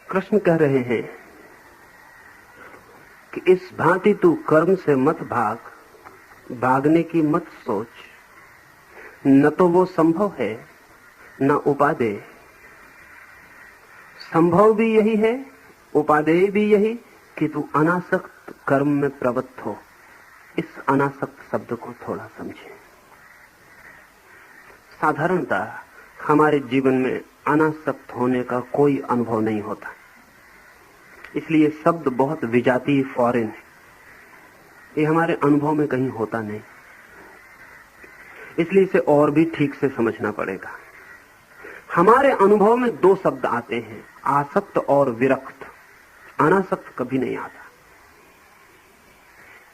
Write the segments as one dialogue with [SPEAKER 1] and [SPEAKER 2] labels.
[SPEAKER 1] कृष्ण कह रहे हैं कि इस भांति तू कर्म से मत भाग, भागने की मत सोच। न तो वो संभव है न उपादेय। संभव भी यही है, उपादेय भी यही कि तू अनासक्त कर्म में प्रवृत्त हो। इस अनासक्त शब्द को थोड़ा समझें। साधारणतः हमारे जीवन में अनासक्त होने का कोई अनुभव नहीं होता, इसलिए शब्द बहुत विजातीय, फॉरेन है। ये हमारे अनुभव में कहीं होता नहीं, इसलिए इसे और भी ठीक से समझना पड़ेगा। हमारे अनुभव में दो शब्द आते हैं, आसक्त और विरक्त। अनासक्त कभी नहीं आता।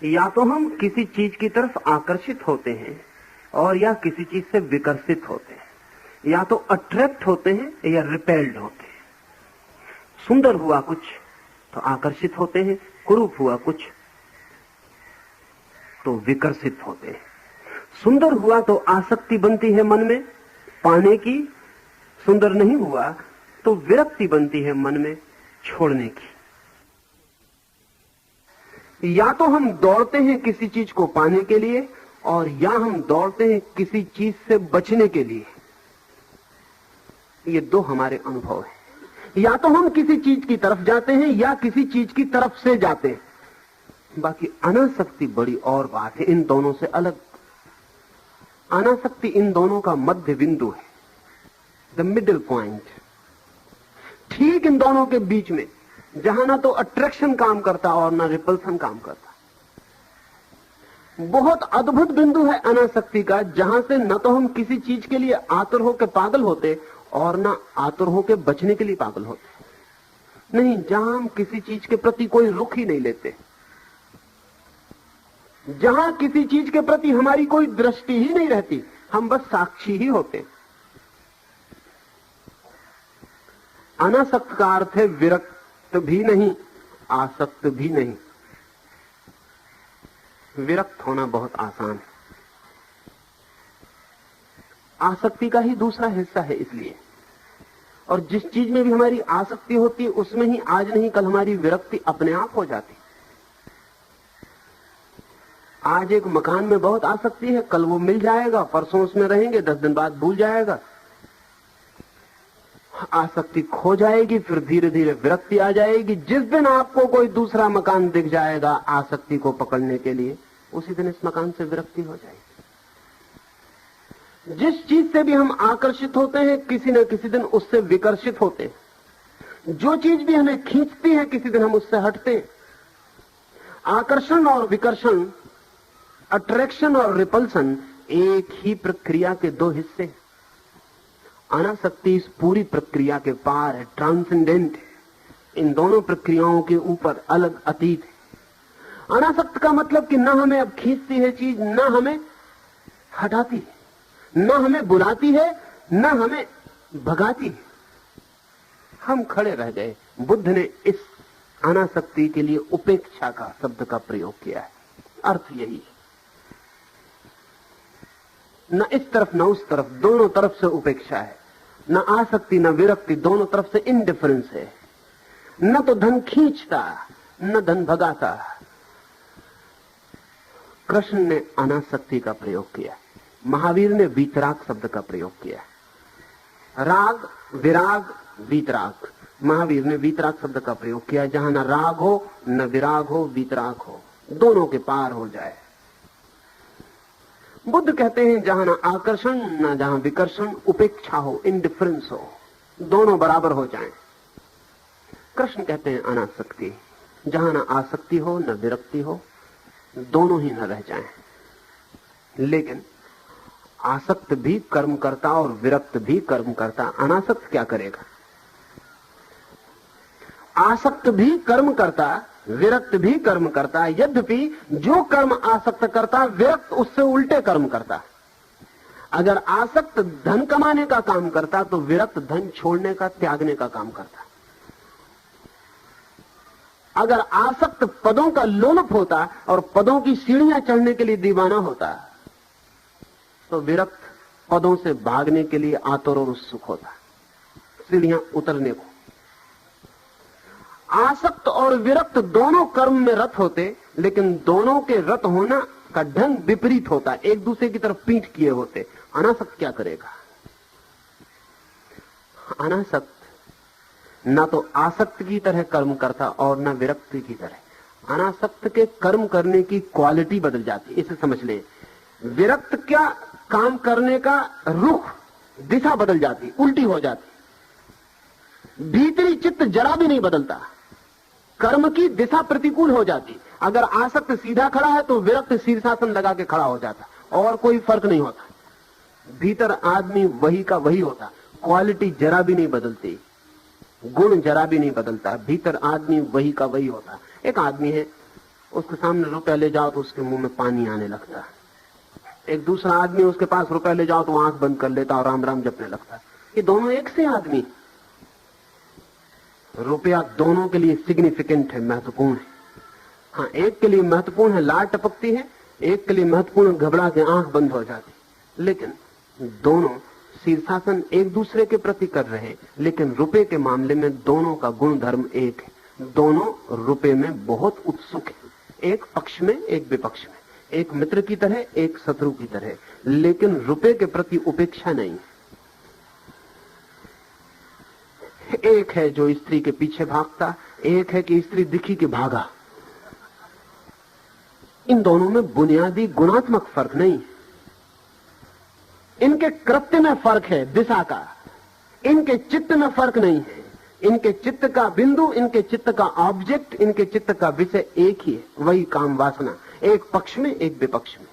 [SPEAKER 1] या तो हम किसी चीज की तरफ आकर्षित होते हैं और या किसी चीज से विकर्षित होते हैं। या तो अट्रैक्ट होते हैं या रिपेल्ड होते हैं। सुंदर हुआ कुछ तो आकर्षित होते हैं, कुरूप हुआ कुछ तो विकर्षित होते हैं। सुंदर हुआ तो आसक्ति बनती है मन में पाने की, सुंदर नहीं हुआ तो विरक्ति बनती है मन में छोड़ने की। या तो हम दौड़ते हैं किसी चीज को पाने के लिए और या हम दौड़ते हैं किसी चीज से बचने के लिए। ये दो हमारे अनुभव हैं। या तो हम किसी चीज की तरफ जाते हैं या किसी चीज की तरफ से जाते हैं। बाकी अनासक्ति बड़ी और बात है, इन दोनों से अलग। अनासक्ति इन दोनों का मध्य बिंदु है, द मिडिल पॉइंट। ठीक इन दोनों के बीच में, जहां ना तो अट्रैक्शन काम करता और ना रिपल्सन काम करता। बहुत अद्भुत बिंदु है अनासक्ति का, जहां से न तो हम किसी चीज के लिए आतुर होकर पागल होते और ना आतुर होकर बचने के लिए पागल होते। नहीं, जहां हम किसी चीज के प्रति कोई रुख ही नहीं लेते, जहां किसी चीज के प्रति हमारी कोई दृष्टि ही नहीं रहती, हम बस साक्षी ही होते। अनासक्त का अर्थ है विरक्त भी नहीं, आसक्त भी नहीं। विरक्त होना बहुत आसान है, आसक्ति का ही दूसरा हिस्सा है इसलिए। और जिस चीज में भी हमारी आसक्ति होती है उसमें ही आज नहीं कल हमारी विरक्ति अपने आप हो जाती। आज एक मकान में बहुत आसक्ति है, कल वो मिल जाएगा, परसों उसमें रहेंगे, 10 दिन बाद भूल जाएगा। आसक्ति खो जाएगी, फिर धीरे धीरे विरक्ति आ जाएगी। जिस दिन आपको कोई दूसरा मकान दिख जाएगा आसक्ति को पकड़ने के लिए, उसी दिन इस मकान से विरक्ति हो जाएगी। जिस चीज से भी हम आकर्षित होते हैं किसी न किसी दिन उससे विकर्षित होते हैं। जो चीज भी हमें खींचती है किसी दिन हम उससे हटते हैं। आकर्षण और विकर्षण, अट्रैक्शन और रिपल्सन एक ही प्रक्रिया के दो हिस्से हैं। अनासक्ति इस पूरी प्रक्रिया के पार है, ट्रांसेंडेंट है। इन दोनों प्रक्रियाओं के ऊपर अलग अतीत है। अनासक्त का मतलब कि न हमें अब खींचती है चीज, न हमें हटाती है, न हमें बुलाती है, न हमें भगाती है। हम खड़े रह गए। बुद्ध ने इस अनासक्ति के लिए उपेक्षा का शब्द का प्रयोग किया है। अर्थ यही है, न इस तरफ न उस तरफ, दोनों तरफ से उपेक्षा है। न आसक्ति न विरक्ति, दोनों तरफ से इंडिफरेंस है। न तो धन खींचता न धन भगाता। कृष्ण ने अनासक्ति का प्रयोग किया, महावीर ने वीतराग शब्द का प्रयोग किया। राग, विराग, वीतराग। महावीर ने वीतराग शब्द का प्रयोग किया, जहां न राग हो न विराग हो, वीतराग हो, दोनों के पार हो जाए। बुद्ध कहते हैं जहां ना आकर्षण न जहां विकर्षण, उपेक्षा हो, इंडिफरेंस हो, दोनों बराबर हो जाएं। कृष्ण कहते हैं अनासक्ति, जहां ना आसक्ति हो न विरक्ति हो, दोनों ही न रह जाएं। लेकिन आसक्त भी कर्म करता और विरक्त भी कर्म करता। अनासक्त क्या करेगा? आसक्त भी कर्म करता, विरक्त भी कर्म करता। यद्यपि जो कर्म आसक्त करता, विरक्त उससे उल्टे कर्म करता। अगर आसक्त धन कमाने का काम करता तो विरक्त धन छोड़ने का, त्यागने का काम करता। अगर आसक्त पदों का लोलुप होता और पदों की सीढ़ियां चढ़ने के लिए दीवाना होता, तो विरक्त पदों से भागने के लिए आतुर और उत्सुक होता, सीढ़ियां उतरने को। आसक्त और विरक्त दोनों कर्म में रत होते, लेकिन दोनों के रत होना का ढंग विपरीत होता, एक दूसरे की तरफ पीठ किए होते। अनासक्त क्या करेगा? अनासक्त ना तो आसक्त की तरह कर्म करता और ना विरक्त की तरह। अनासक्त के कर्म करने की क्वालिटी बदल जाती, इसे समझ ले। विरक्त क्या काम करने का रुख, दिशा बदल जाती, उल्टी हो जाती। भीतरी चित्त जरा भी नहीं बदलता, कर्म की दिशा प्रतिकूल हो जाती। अगर आसक्त सीधा खड़ा है तो विरक्त शीर्षासन लगा के खड़ा हो जाता, और कोई फर्क नहीं होता। भीतर आदमी वही का वही होता, क्वालिटी जरा भी नहीं बदलती, गुण जरा भी नहीं बदलता, भीतर आदमी वही का वही होता। एक आदमी है, उसके सामने रुपया ले जाओ तो उसके मुंह में पानी आने लगता। एक दूसरा आदमी उसके पास रुपया ले जाओ तो आंख बंद कर लेता और राम राम जपने लगता। ये दोनों एक से आदमी। रुपया दोनों के लिए सिग्निफिकेंट है, महत्वपूर्ण है। हाँ, एक के लिए महत्वपूर्ण है, लार टपकती है, एक के लिए महत्वपूर्ण घबरा के आंख बंद हो जाती। लेकिन दोनों शीर्षासन एक दूसरे के प्रति कर रहे हैं, लेकिन रुपए के मामले में दोनों का गुण धर्म एक है। दोनों रुपए में बहुत उत्सुक है, एक पक्ष में एक विपक्ष में, एक मित्र की तरह एक शत्रु की तरह, लेकिन रुपए के प्रति उपेक्षा नहीं। एक है जो स्त्री के पीछे भागता, एक है कि स्त्री दिखी कि भागा। इन दोनों में बुनियादी गुणात्मक फर्क नहीं है, इनके कृत्य में फर्क है, दिशा का। इनके चित्त में फर्क नहीं है, इनके चित्त का बिंदु, इनके चित्त का ऑब्जेक्ट, इनके चित्त का विषय एक ही है, वही काम वासना, एक पक्ष में एक विपक्ष में।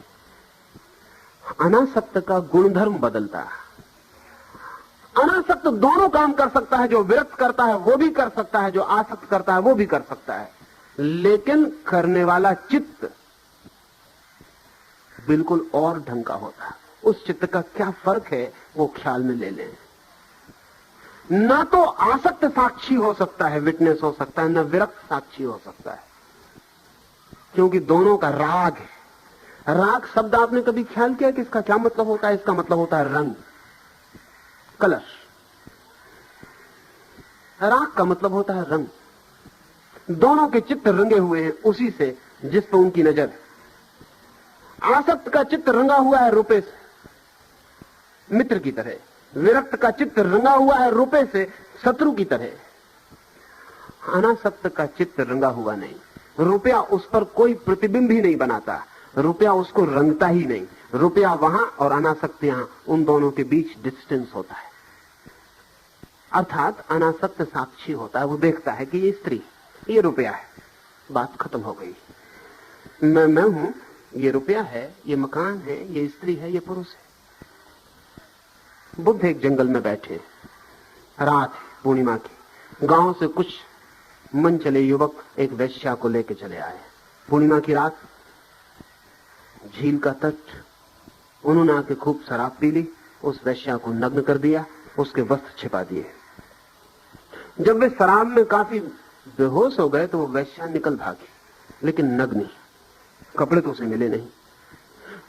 [SPEAKER 1] अनासक्त का गुणधर्म बदलता है। अनासक्त दोनों काम कर सकता है, जो विरक्त करता है वो भी कर सकता है, जो आसक्त करता है वो भी कर सकता है, लेकिन करने वाला चित्त बिल्कुल और ढंग का होता है। उस चित्त का क्या फर्क है वो ख्याल में ले लें। ना तो आसक्त साक्षी हो सकता है, विटनेस हो सकता है, ना विरक्त साक्षी हो सकता है, क्योंकि दोनों का राग है। राग शब्द आपने कभी ख्याल किया कि इसका क्या मतलब होता है? इसका मतलब होता है रंग, कलर। राग का मतलब होता है रंग। दोनों के चित्त रंगे हुए हैं उसी से जिस पर उनकी नजर है। आसक्त का चित्त रंगा हुआ है रुपए से, मित्र की तरह। विरक्त का चित्त रंगा हुआ है रुपए से, शत्रु की तरह। अनासक्त का चित्त रंगा हुआ नहीं, रुपया उस पर कोई प्रतिबिंब ही नहीं बनाता, रुपया उसको रंगता ही नहीं। रुपया वहां और अनासक्त यहां, उन दोनों के बीच डिस्टेंस होता है। अर्थात अनासक्त साक्षी होता है, वो देखता है कि ये स्त्री, ये रुपया है, बात खत्म हो गई। मैं हूं, ये रुपया है, ये मकान है, ये स्त्री है, ये पुरुष है। बुद्ध एक जंगल में बैठे, रात पूर्णिमा की। गांव से कुछ मन चले युवक एक वेश्या को लेकर चले आए। पूर्णिमा की रात, झील का तट, उन्होंने आके खूब शराब पी ली, उस वेश्या को नग्न कर दिया, उसके वस्त्र छिपा दिए। जब वे शराब में काफी बेहोश हो गए तो वो वेश्या निकल भागी, लेकिन नग्न, कपड़े तो उसे मिले नहीं।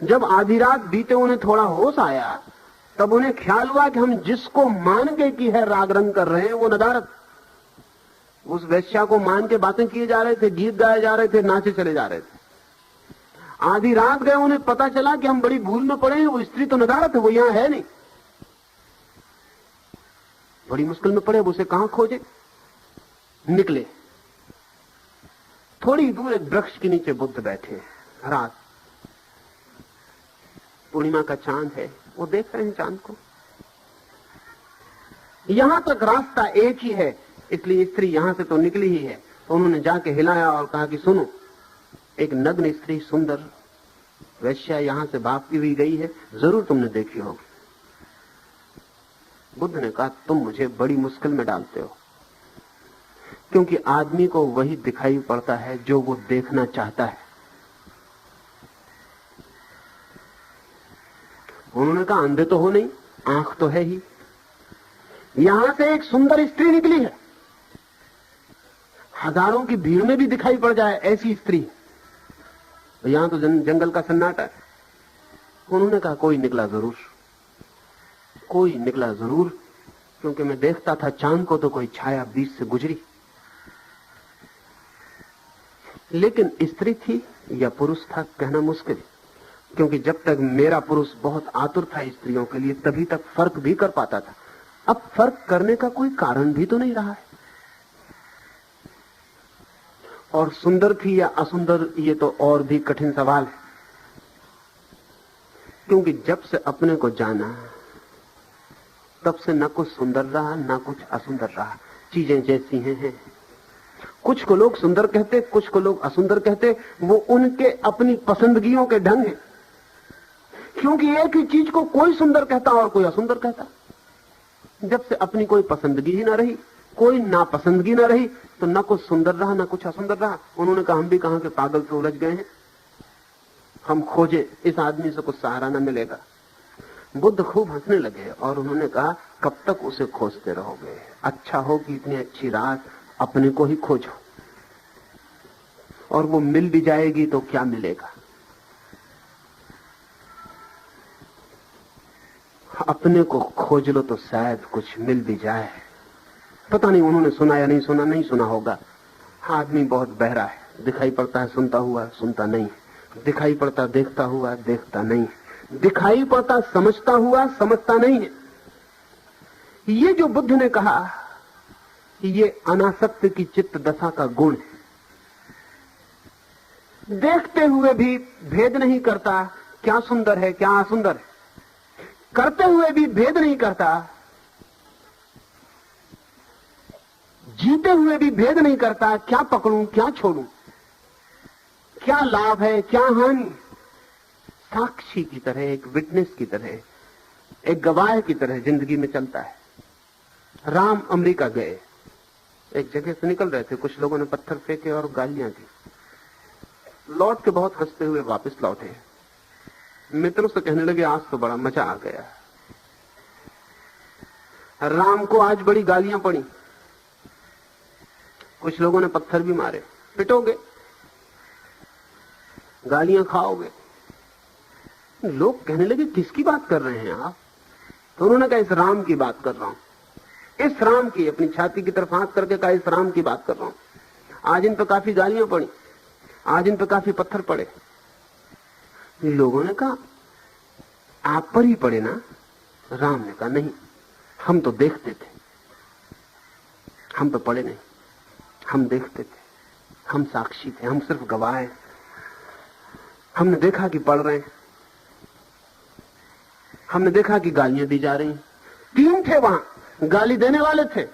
[SPEAKER 1] जब आधी रात बीते उन्हें थोड़ा होश आया, तब उन्हें ख्याल हुआ कि हम जिसको मान के की है राग रंग कर रहे हैं वो नदारत। उस वेश्या को मान के बातें किए जा रहे थे, गीत गाए जा रहे थे, नाचे चले जा रहे थे। आधी रात गए, उन्हें पता चला कि हम बड़ी भूल में पड़े हैं, वो स्त्री तो नदारत है, वो यहां है नहीं। बड़ी मुश्किल में पड़े, अब उसे कहां खोजे। निकले, थोड़ी दूर एक वृक्ष के नीचे बुद्ध बैठे। रात, पूर्णिमा का चांद है, वो देख रहे हैं चांद को। यहां तक रास्ता एक ही है, इसलिए स्त्री यहां से तो निकली ही है। तो उन्होंने जाके हिलाया और कहा कि सुनो, एक नग्न स्त्री, सुंदर वेश्या यहां से भागती हुई गई है, जरूर तुमने देखी होगी। बुद्ध ने कहा, तुम मुझे बड़ी मुश्किल में डालते हो, क्योंकि आदमी को वही दिखाई पड़ता है जो वो देखना चाहता है। उन्होंने कहा, अंधे तो हो नहीं, आंख तो है ही। यहां से एक सुंदर स्त्री निकली है, हजारों की भीड़ में भी दिखाई पड़ जाए ऐसी स्त्री। यहां तो जंगल का सन्नाटा है। उन्होंने कहा, कोई निकला जरूर, कोई निकला जरूर, क्योंकि मैं देखता था चांद को तो कोई छाया बीच से गुजरी। लेकिन स्त्री थी या पुरुष था कहना मुश्किल है, क्योंकि जब तक मेरा पुरुष बहुत आतुर था स्त्रियों के लिए तभी तक फर्क भी कर पाता था। अब फर्क करने का कोई कारण भी तो नहीं रहा है। और सुंदर थी या असुंदर, ये तो और भी कठिन सवाल है, क्योंकि जब से अपने को जाना तब से न कुछ सुंदर रहा न कुछ असुंदर रहा, चीजें जैसी हैं। कुछ को लोग सुंदर कहते, कुछ को लोग असुंदर कहते, वो उनके अपनी पसंदगियों के ढंग हैं, क्योंकि एक ही चीज को कोई सुंदर कहता और कोई असुंदर कहता। जब से अपनी कोई पसंदगी ही ना रही, कोई नापसंदगी ना रही, तो न कुछ सुंदर रहा न कुछ असुंदर रहा। उन्होंने कहा हम भी कहां के पागल से उलझ गए हैं, हम खोजे, इस आदमी से कुछ सहारा न मिलेगा। बुद्ध खूब हंसने लगे और उन्होंने कहा कब तक उसे खोजते रहोगे, अच्छा हो कि इतनी अच्छी रात अपने को ही खोजो, और वो मिल भी जाएगी तो क्या मिलेगा। अपने को खोज लो तो शायद कुछ मिल भी जाए। पता नहीं उन्होंने सुना या नहीं सुना, नहीं सुना होगा। आदमी बहुत बहरा है, दिखाई पड़ता है सुनता हुआ सुनता नहीं, दिखाई पड़ता देखता हुआ देखता नहीं, दिखाई पड़ता समझता हुआ समझता नहीं है। ये जो बुद्ध ने कहा ये अनासक्त की चित्त दशा का गुण है। देखते हुए भी भेद नहीं करता क्या सुंदर है क्या असुंदर है, करते हुए भी भेद नहीं करता, जीते हुए भी भेद नहीं करता क्या पकड़ूं क्या छोड़ूं, क्या लाभ है क्या हानि। साक्षी की तरह, एक विटनेस की तरह, एक गवाह की तरह जिंदगी में चलता है। राम अमेरिका गए, एक जगह से निकल रहे थे, कुछ लोगों ने पत्थर फेंके और गालियां दी, लौट के बहुत हंसते हुए वापस लौटे। मित्रों से कहने लगे आज तो बड़ा मजा आ गया, राम को आज बड़ी गालियां पड़ी, कुछ लोगों ने पत्थर भी मारे, पिटोगे गालियां खाओगे। लोग कहने लगे किसकी बात कर रहे हैं आप? तो उन्होंने कहा इस राम की बात कर रहा हूं, इस राम की, अपनी छाती की तरफ हाथ करके कहा इस राम की बात कर रहा हूं। आज इन पर काफी गालियां पड़ी, आज इन पर काफी पत्थर पड़े। लोगों ने कहा आप पर ही पड़े ना? राम ने कहा नहीं, हम तो देखते थे, हम तो पड़े नहीं, हम देखते थे, हम साक्षी थे, हम सिर्फ गवाह हैं। हमने देखा कि पढ़ रहे हैं, हमने देखा कि गालियां दी जा रही। तीन थे वहां, गाली देने वाले थे,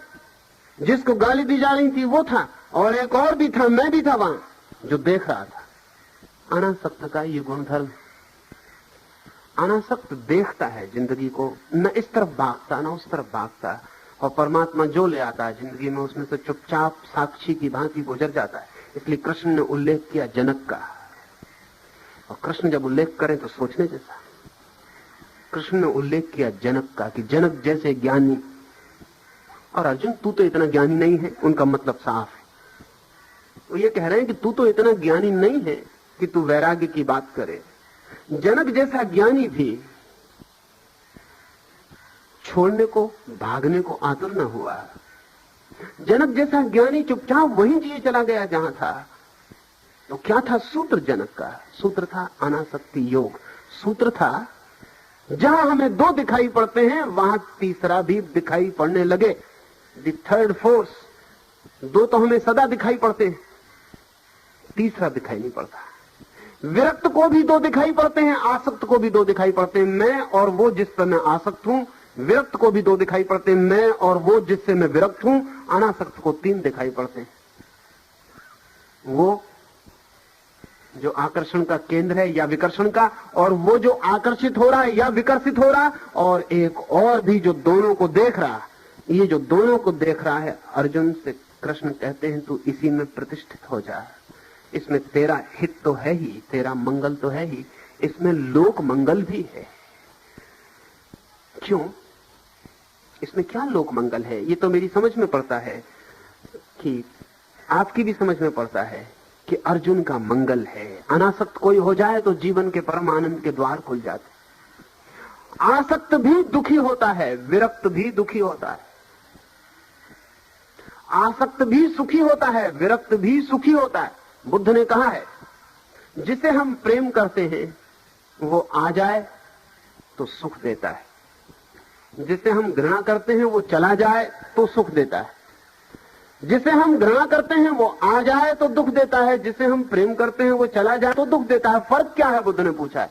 [SPEAKER 1] जिसको गाली दी जा रही थी वो था, और एक और भी था, मैं भी था वहां जो देख रहा था। अनासक्त का ये गुणधर्म। अनासक्त देखता है जिंदगी को, न इस तरफ भागता न उस तरफ भागता, और परमात्मा जो ले आता है जिंदगी में उसमें से चुपचाप साक्षी की भांति गुजर जाता है। इसलिए कृष्ण ने उल्लेख किया जनक का, और कृष्ण जब उल्लेख करें तो सोचने जैसा। कृष्ण ने उल्लेख किया जनक का कि जनक जैसे ज्ञानी, और अर्जुन तू तो इतना ज्ञानी नहीं है, उनका मतलब साफ है। वो ये कह रहे हैं कि तू तो इतना ज्ञानी नहीं है कि तू वैराग्य की बात करे। जनक जैसा ज्ञानी भी छोड़ने को भागने को आतुर न हुआ। जनक जैसा ज्ञानी चुपचाप वहीं जिए चला गया जहां था। तो क्या था सूत्र जनक का? सूत्र था अनासक्ति योग। सूत्र था जहां हमें दो दिखाई पड़ते हैं वहां तीसरा भी दिखाई पड़ने लगे। The third force. दो तो हमें सदा दिखाई पड़ते हैं, तीसरा दिखाई नहीं पड़ता। विरक्त को भी दो दिखाई पड़ते हैं, आसक्त को भी दो दिखाई पड़ते हैं, मैं और वो जिस पर मैं आसक्त हूं। विरक्त को भी दो दिखाई पड़ते हैं, मैं और वो जिससे मैं विरक्त हूं। अनासक्त को तीन दिखाई पड़ते हैं, वो जो आकर्षण का केंद्र है या विकर्षण का, और वो जो आकर्षित हो रहा है या विकर्षित हो रहा, और एक और भी जो दोनों को देख रहा। ये जो दोनों को देख रहा है, अर्जुन से कृष्ण कहते हैं तू इसी में प्रतिष्ठित हो जा। इसमें तेरा हित तो है ही, तेरा मंगल तो है ही, इसमें लोक मंगल भी है। क्यों? इसमें क्या लोक मंगल है? ये तो मेरी समझ में पड़ता है कि आपकी भी समझ में पड़ता है कि अर्जुन का मंगल है। अनासक्त कोई हो जाए तो जीवन के परम आनंद के द्वार खुल जाते। आसक्त भी दुखी होता है, विरक्त भी दुखी होता है। आसक्त भी सुखी होता है, विरक्त भी सुखी होता है। बुद्ध ने कहा है, जिसे हम प्रेम करते हैं वो आ जाए तो सुख देता है, जिसे हम घृणा करते हैं वो चला जाए तो सुख देता है, जिसे हम घृणा करते हैं वो आ जाए तो दुख देता है, जिसे हम प्रेम करते हैं वो चला जाए तो दुख देता है। फर्क क्या है? बुद्ध ने पूछा है।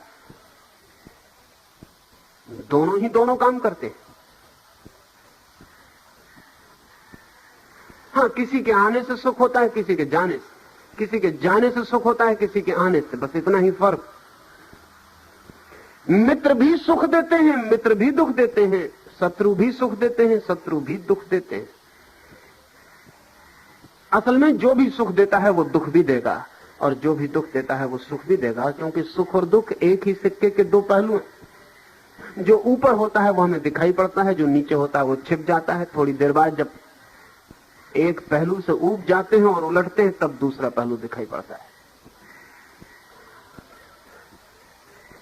[SPEAKER 1] दोनों ही दोनों काम करते हैं। हाँ, किसी के आने से सुख होता है, किसी के जाने से, किसी के जाने से सुख होता है, किसी के आने से, बस इतना ही फर्क। मित्र भी सुख देते हैं, मित्र भी दुख देते हैं, शत्रु भी सुख देते हैं, शत्रु भी दुख देते हैं। असल में जो भी सुख देता है वो दुख भी देगा, और जो भी दुख देता है वो सुख भी देगा, क्योंकि सुख और दुख एक ही सिक्के के दो पहलू हैं। जो ऊपर होता है वो हमें दिखाई पड़ता है, जो नीचे होता है वो छिप जाता है। थोड़ी देर बाद जब एक पहलू से ऊब जाते हैं और उलटते हैं तब दूसरा पहलू दिखाई पड़ता है।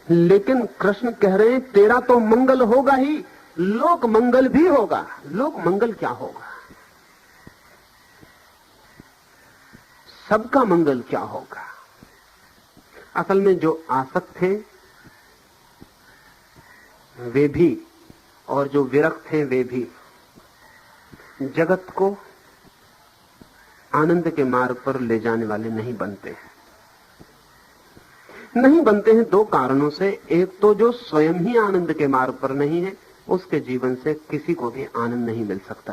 [SPEAKER 1] लेकिन कृष्ण कह रहे हैं तेरा तो मंगल होगा ही, लोक मंगल भी होगा। लोक मंगल क्या होगा? सबका मंगल क्या होगा? असल में जो आसक्त हैं वे भी, और जो विरक्त हैं वे भी, जगत को आनंद के मार्ग पर ले जाने वाले नहीं बनते हैं। नहीं बनते हैं दो कारणों से। एक तो जो स्वयं ही आनंद के मार्ग पर नहीं है, उसके जीवन से किसी को भी आनंद नहीं मिल सकता,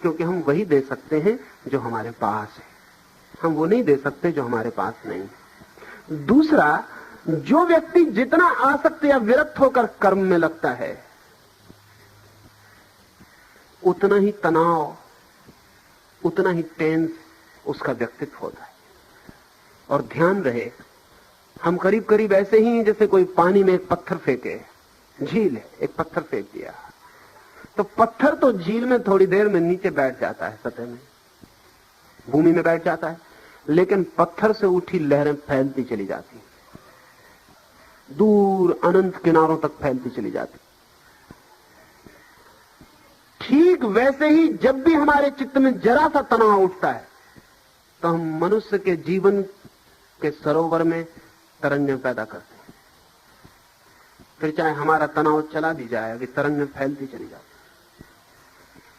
[SPEAKER 1] क्योंकि हम वही दे सकते हैं जो हमारे पास है, हम वो नहीं दे सकते जो हमारे पास नहीं। दूसरा, जो व्यक्ति जितना आसक्त या विरक्त होकर कर्म में लगता है उतना ही तनाव, उतना ही टेंस उसका व्यक्तित्व होता है। और ध्यान रहे, हम करीब करीब ऐसे ही हैं जैसे कोई पानी में एक पत्थर फेंके। झील है, एक पत्थर फेंक दिया तो पत्थर तो झील में थोड़ी देर में नीचे बैठ जाता है, सतह में, भूमि में बैठ जाता है, लेकिन पत्थर से उठी लहरें फैलती चली जाती, दूर अनंत किनारों तक फैलती चली जाती। ठीक वैसे ही जब भी हमारे चित्त में जरा सा तनाव उठता है तो हम मनुष्य के जीवन के सरोवर में तरंगें पैदा करते हैं। फिर चाहे हमारा तनाव चला भी जाए, वे तरंगें फैलती चली जाती,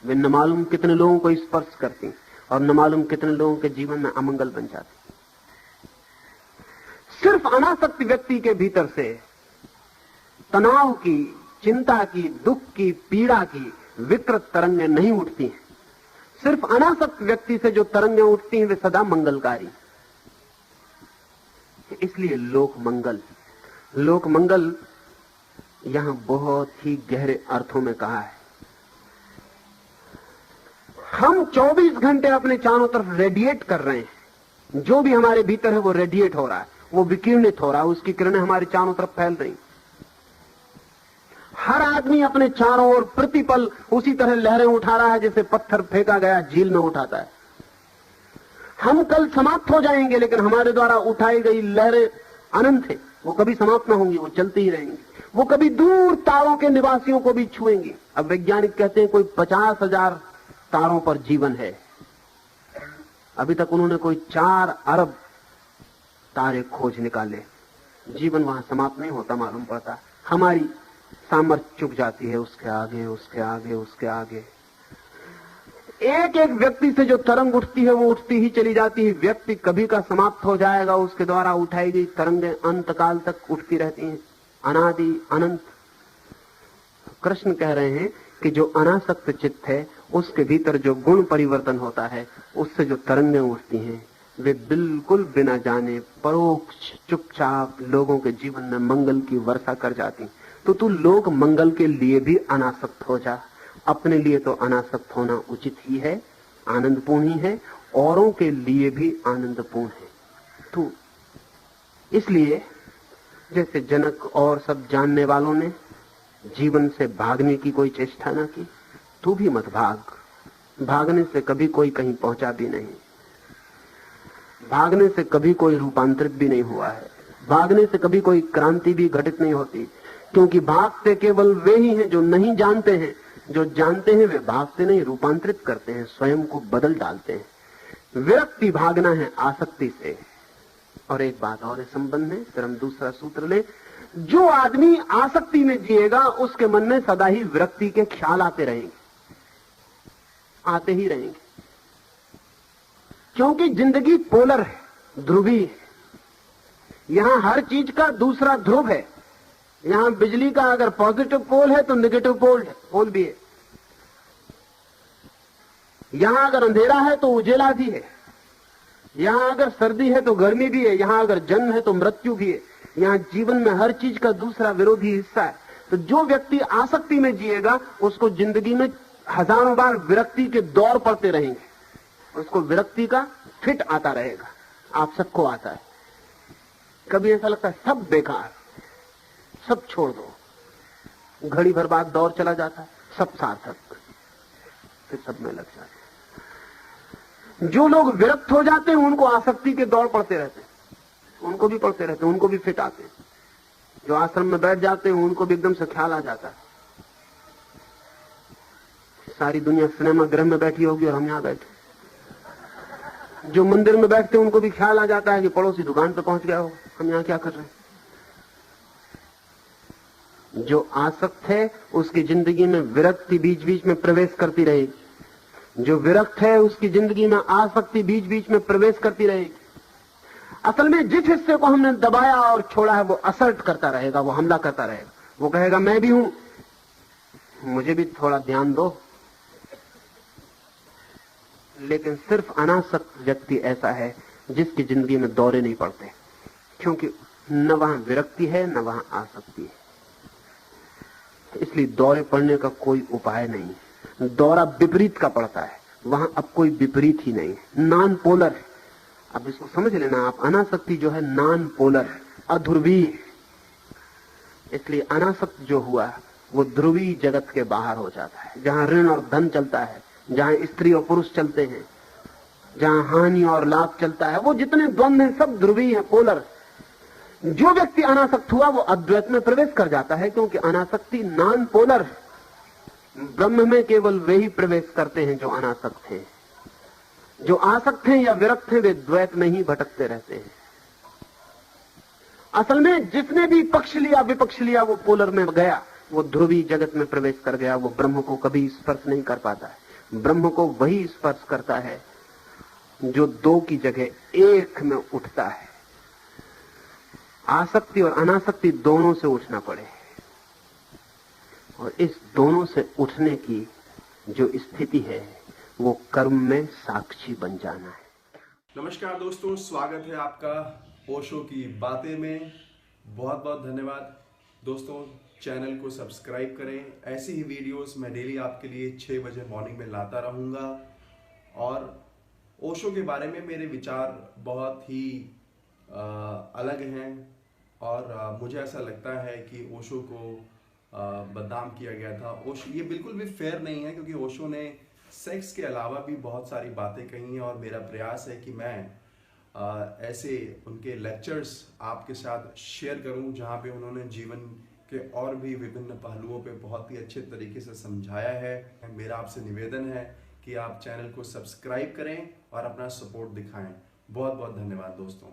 [SPEAKER 1] वे न मालूम कितने लोगों को स्पर्श करती और न मालूम कितने लोगों के जीवन में अमंगल बन जाती। सिर्फ अनासक्त व्यक्ति के भीतर से तनाव की, चिंता की, दुख की, पीड़ा की विकृत तरंगें नहीं उठती हैं। सिर्फ अनासक्त व्यक्ति से जो तरंगें उठती हैं वे सदा मंगलकारी। इसलिए लोक मंगल, लोक मंगल यहां बहुत ही गहरे अर्थों में कहा है। हम 24 घंटे अपने चारों तरफ रेडिएट कर रहे हैं, जो भी हमारे भीतर है वो रेडिएट हो रहा है, वो विकिरणित हो रहा है, उसकी किरणें हमारे चारों तरफ फैल रही। हर आदमी अपने चारों ओर प्रतिपल उसी तरह लहरें उठा रहा है जैसे पत्थर फेंका गया झील में उठाता है। हम कल समाप्त हो जाएंगे, लेकिन हमारे द्वारा उठाई गई लहरें अनंत है, वो कभी समाप्त ना होंगी, वो चलती ही रहेंगी। वो कभी दूर तारों के निवासियों को भी छुएंगी। अब वैज्ञानिक कहते हैं कोई 50,000 तारों पर जीवन है। अभी तक उन्होंने कोई 4 अरब तारे खोज निकाले। जीवन वहां समाप्त नहीं होता मालूम पड़ता। हमारी सामर्थ्य चुक जाती है उसके आगे, उसके आगे, उसके आगे। एक एक व्यक्ति से जो तरंग उठती है वो उठती ही चली जाती है। व्यक्ति कभी का समाप्त हो जाएगा, उसके द्वारा उठाई गई तरंगें अंतकाल तक उठती रहती हैं, अनादि अनंत। कृष्ण कह रहे हैं कि जो अनासक्त चित्त है उसके भीतर जो गुण परिवर्तन होता है, उससे जो तरंगें उठती हैं वे बिल्कुल बिना जाने परोक्ष चुपचाप लोगों के जीवन में मंगल की वर्षा कर जाती। तो तू लोक मंगल के लिए भी अनासक्त हो जा। अपने लिए तो अनासक्त होना उचित ही है, आनंदपूर्ण ही है, औरों के लिए भी आनंदपूर्ण है तू। इसलिए जैसे जनक और सब जानने वालों ने जीवन से भागने की कोई चेष्टा ना की, तू भी मत भाग। भागने से कभी कोई कहीं पहुंचा भी नहीं, भागने से कभी कोई रूपांतरित भी नहीं हुआ है, भागने से कभी कोई क्रांति भी घटित नहीं होती। क्योंकि भागते केवल वे ही हैं जो नहीं जानते हैं। जो जानते हैं वे भागते नहीं, रूपांतरित करते हैं, स्वयं को बदल डालते हैं। विरक्ति, भागना है आसक्ति से। और एक बात और इस संबंध में, फिर हम दूसरा सूत्र ले। जो आदमी आसक्ति में जिएगा उसके मन में सदा ही विरक्ति के ख्याल आते रहेंगे, आते ही रहेंगे, क्योंकि जिंदगी पोलर है, ध्रुवी है। यहां हर चीज का दूसरा ध्रुव है। यहां बिजली का अगर पॉजिटिव पोल है तो नेगेटिव पोल भी है। यहां अगर अंधेरा है तो उजेला भी है। यहां अगर सर्दी है तो गर्मी भी है। यहां अगर जन्म है तो मृत्यु भी है। यहां जीवन में हर चीज का दूसरा विरोधी हिस्सा है। तो जो व्यक्ति आसक्ति में जिएगा उसको जिंदगी में हजारों बार विरक्ति के दौर पड़ते रहेंगे, उसको विरक्ति का फिट आता रहेगा। आप सबको आता है। कभी ऐसा लगता है सब बेकार, सब छोड़ दो, घड़ी भर बाद दौर चला जाता है, सब सार्थक, फिर सब में लग जाते हैं। जो लोग विरक्त हो जाते हैं उनको आसक्ति के दौर पड़ते रहते हैं, उनको भी पड़ते रहते हैं, उनको भी फिट आते हैं। जो आश्रम में बैठ जाते हैं उनको भी एकदम से ख्याल आ जाता है सारी दुनिया सिनेमा गृह में बैठी होगी और हम यहां बैठे। जो मंदिर में बैठते हैं उनको भी ख्याल आ जाता है कि पड़ोसी दुकान पे पहुंच गया हो, हम यहां क्या कर रहे हैं। जो आसक्त है उसकी जिंदगी में विरक्ति बीच बीच में प्रवेश करती रहेगी। जो विरक्त है उसकी जिंदगी में आसक्ति बीच बीच में प्रवेश करती रहेगी। असल में जिस हिस्से को हमने दबाया और छोड़ा है वो असर्ट करता रहेगा, वो हमला करता रहेगा। वो कहेगा मैं भी हूं, मुझे भी थोड़ा ध्यान दो। लेकिन सिर्फ अनासक्त व्यक्ति ऐसा है जिसकी जिंदगी में दौरे नहीं पड़ते, क्योंकि न वहां विरक्ति है न वहां आसक्ति है। इसलिए दौरे पड़ने का कोई उपाय नहीं। दौरा विपरीत का पड़ता है, वहां अब कोई विपरीत ही नहीं है, नॉन पोलर है। अब इसको समझ लेना आप, अनासक्ति जो है नॉन पोलर है, अध्रुवीय। इसलिए अनासक्त जो हुआ वो ध्रुवीय जगत के बाहर हो जाता है, जहां ऋण और धन चलता है, जहां स्त्री और पुरुष चलते हैं, जहां हानि और लाभ चलता है। वो जितने द्वंद्व हैं सब ध्रुवीय हैं, पोलर। जो व्यक्ति अनासक्त हुआ वो अद्वैत में प्रवेश कर जाता है, क्योंकि अनासक्ति नॉन पोलर है। ब्रह्म में केवल वे ही प्रवेश करते हैं जो अनासक्त हैं। जो आसक्त हैं या विरक्त हैं वे द्वैत में ही भटकते रहते हैं। असल में जिसने भी पक्ष लिया विपक्ष लिया वो पोलर में गया, वो ध्रुवी जगत में प्रवेश कर गया। वो ब्रह्म को कभी स्पर्श नहीं कर पाता है। ब्रह्म को वही स्पर्श करता है जो दो की जगह एक में उठता है। आसक्ति और अनासक्ति दोनों से उठना पड़े, और इस दोनों से उठने की जो स्थिति है वो कर्म में साक्षी बन जाना है।
[SPEAKER 2] नमस्कार दोस्तों, स्वागत है आपका ओशो की बातें में। बहुत बहुत धन्यवाद दोस्तों। चैनल को सब्सक्राइब करें। ऐसी ही वीडियोस मैं डेली आपके लिए 6 बजे मॉर्निंग में लाता रहूँगा। और ओशो के बारे में मेरे विचार बहुत ही अलग हैं, और मुझे ऐसा लगता है कि ओशो को बदनाम किया गया था। ओशो ये बिल्कुल भी फेयर नहीं है, क्योंकि ओशो ने सेक्स के अलावा भी बहुत सारी बातें कही हैं। और मेरा प्रयास है कि मैं ऐसे उनके लेक्चर्स आपके साथ शेयर करूं जहां पे उन्होंने जीवन के और भी विभिन्न पहलुओं पे बहुत ही अच्छे तरीके से समझाया है। मेरा आपसे निवेदन है कि आप चैनल को सब्सक्राइब करें और अपना सपोर्ट दिखाएं। बहुत बहुत धन्यवाद दोस्तों।